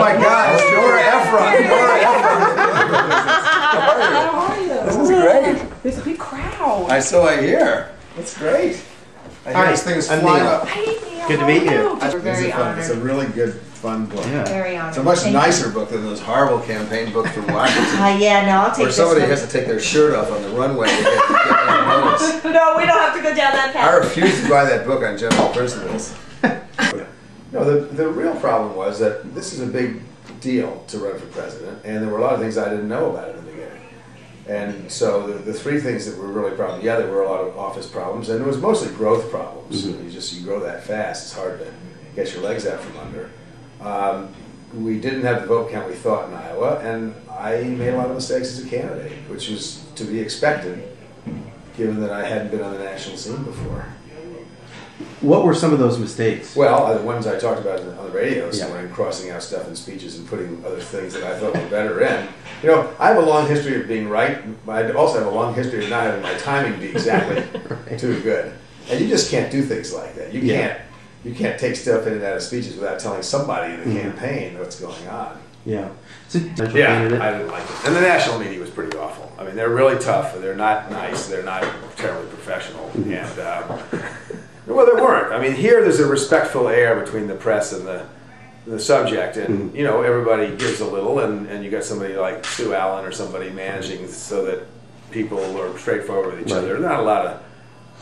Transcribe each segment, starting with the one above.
my God, it's Nora Ephron. How are you? This is great. There's a big crowd. I hear. That's great. I hear this thing is flying up. Good to meet you. We're very honored. It's a really good, fun book. Yeah. Very honored. It's a much nicer book than those horrible campaign books from Washington. Yeah, no, I'll take where this somebody one. has to take their shirt off on the runway to get notice. No, we don't have to go down that I path. refuse to buy that book on general principles. No, the real problem was that this is a big deal to run for president, and there were a lot of things I didn't know about it in the beginning. And so the three things that were really problems, yeah, there were a lot of office problems, and it was mostly growth problems. Mm-hmm. You grow that fast, it's hard to get your legs out from under. We didn't have the vote count we thought in Iowa, and I made a lot of mistakes as a candidate, which was to be expected, given that I hadn't been on the national scene before. What were some of those mistakes? Well, the ones I talked about on the radio, Yeah. when I'm crossing out stuff in speeches and putting other things that I thought were better in. You know, I have a long history of being right, but I also have a long history of not having my timing be exactly too good. And you just can't do things like that. You can't take stuff in and out of speeches without telling somebody in the campaign what's going on. Yeah. I didn't like it. And the national media was pretty awful. I mean, they're really tough. They're not nice. They're not terribly professional. And well, they weren't. I mean, here there's a respectful air between the press and the subject, and you know, everybody gives a little, and you got somebody like Sue Allen or somebody managing so that people are straightforward with each other. There's not a lot of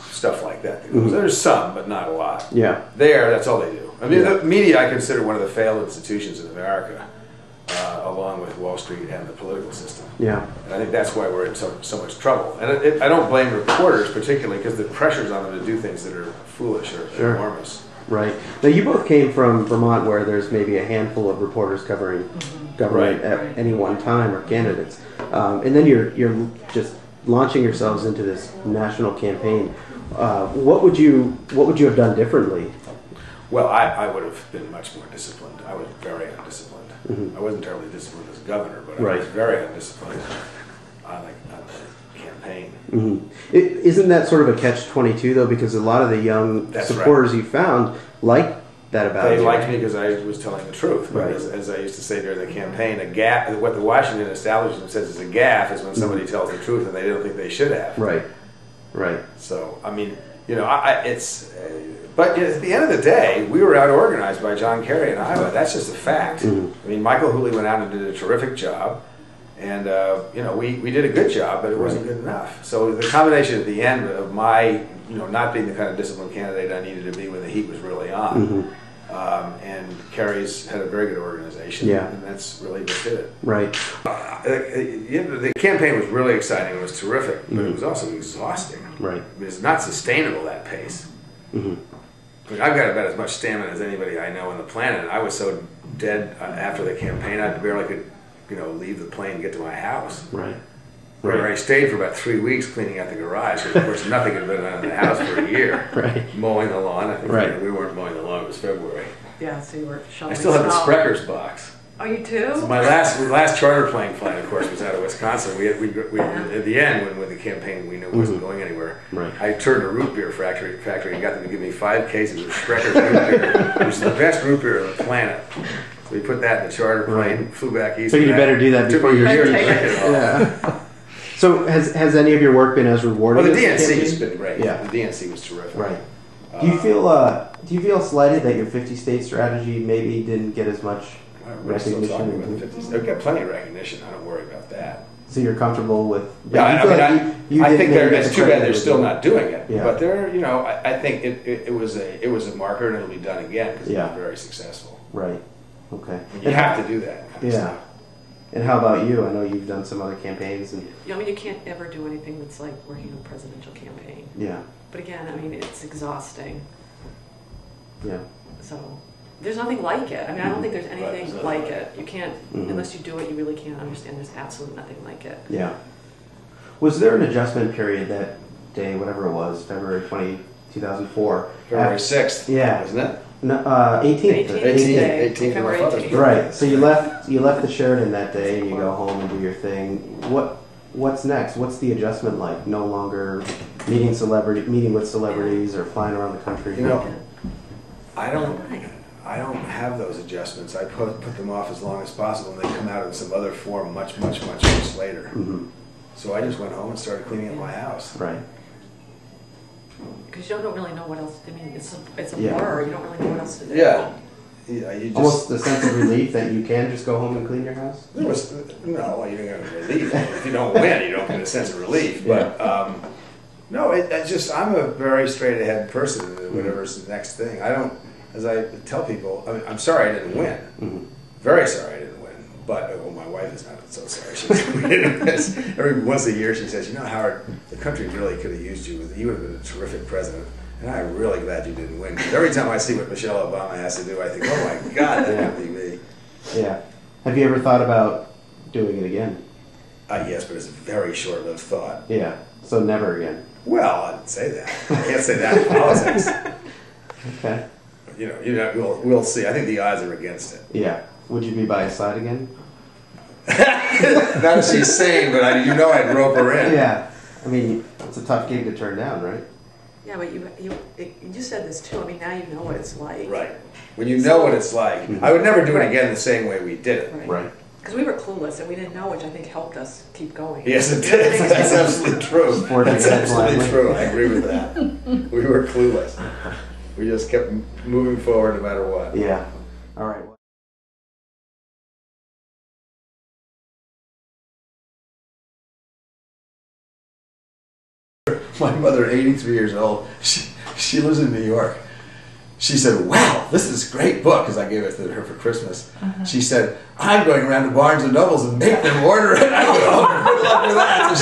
stuff like that. There's some, but not a lot. Yeah. That's all they do. I mean, the media I consider one of the failed institutions in America, along with Wall Street and the political system. Yeah. And I think that's why we're in so much trouble. And I don't blame reporters particularly, because the pressure's on them to do things that are foolish or enormous. Right. Now, you both came from Vermont, where there's maybe a handful of reporters covering government at any one time, or candidates, and then you're just launching yourselves into this national campaign. What would you have done differently? Well, I would have been much more disciplined. I was very undisciplined. I wasn't terribly disciplined as governor, but I was very undisciplined on the campaign. Isn't that sort of a catch-22 though? Because a lot of the young supporters you found liked that about you. They liked me because I was telling the truth. But as I used to say during the campaign, a gaffe, what the Washington establishment says is a gaffe, is when somebody tells the truth and they don't think they should have. Right. So, I mean, you know, but at the end of the day, we were out-organized by John Kerry in Iowa. That's just a fact. I mean, Michael Hooley went out and did a terrific job. And, you know, we did a good job, but it wasn't good enough. So the combination at the end of my, you know, not being the kind of disciplined candidate I needed to be when the heat was really on, and Kerry's had a very good organization, and that's really what did it. Right. The campaign was really exciting. It was terrific, but it was also exhausting. Right. I mean, it's not sustainable, that pace. Like, I've got about as much stamina as anybody I know on the planet. I was so dead after the campaign, I barely could, you know, leave the plane and get to my house. Where I stayed for about 3 weeks cleaning out the garage, because of course nothing had been done in the house for a year. Mowing the lawn. I think we weren't mowing the lawn, it was February. Yeah, so you were shoveling. I still have the Sprecher's box. Oh, you too? So my last charter plane flight, of course, was out of Wisconsin. We at the end, when the campaigin we knew wasn't going anywhere, I turned a root beer factory and got them to give me 5 cases of Sprecher's root beer, which is the best root beer on the planet. So we put that in the charter plane, flew back east. So you better do that before you're here. Yeah. So has any of your work been as rewarding? Well, the as DNC has been great. Yeah. The DNC was terrific. Right. Do you feel slighted that your 50-state strategy maybe didn't get as much recognition? They've got plenty of recognition. I don't worry about that. So you're comfortable with? Yeah, I think it's too bad they're still not doing it. Yeah. But they're, you know, I think it was a marker, and it'll be done again because it was very successful. Right. Okay. And you have to do that kind of stuff. And how about you? I know you've done some other campaigns. And I mean, you can't ever do anything that's like working on a presidential campaign. Yeah. But again, I mean, it's exhausting. Yeah. So there's nothing like it. I mean, I don't think there's anything like it. You can't, unless you do it, you really can't understand. There's absolutely nothing like it. Yeah. Was there an adjustment period that day, whatever it was, February 2004? February 6th. Yeah. Wasn't it? No, 18th. 18th. Right. So you left the Sheraton that day, and you go home and do your thing. What's next? What's the adjustment like? No longer meeting with celebrities or flying around the country. You know, I I don't have those adjustments. I put them off as long as possible, and they come out in some other form much later. Mm-hmm. So I just went home and started cleaning up my house. Right. Because you don't really know what else. I mean, it's a Yeah. blur. You don't really know what else to do. Yeah. Yeah, you just, Almost the sense of relief that you can just go home and clean your house. there was no, you don't get a relief. If you don't win, you don't get a sense of relief. But no, I just I'm a very straight ahead person. Whatever's the next thing, I don't. As I tell people, I'm sorry I didn't win. Mm-hmm. Very sorry I didn't win. But well, my wife is not so sorry. She didn't win. Every once a year she says, "You know, Howard, the country really could have used you. You would have been a terrific president." And I'm really glad you didn't win. Because every time I see what Michelle Obama has to do, I think, oh my God, that could be me. Yeah. Have you ever thought about doing it again? Yes, but it's a very short-lived thought. Yeah. So never again. Well, I'd say that. I can't say that in politics. Okay. We'll see. I think the odds are against it. Yeah. Would you be by his side again? Not if she's sane, but I'd rope her in. Yeah. I mean, it's a tough gig to turn down, right? Yeah, but you said this too. I mean, now you know what it's like. Right. When you know what it's like, I would never do it again the same way we did it. Right. Because we were clueless and we didn't know, which I think helped us keep going. Yes, it did. That's absolutely true. That's absolutely true. I agree with that. We were clueless. We just kept moving forward no matter what. Yeah. All right. My mother, 83 years old, she lives in New York. She said, "Wow, this is a great book," because I gave it to her for Christmas. She said, "I'm going around to Barnes and Nobles and make them order it." I go, "Oh, good luck with that." So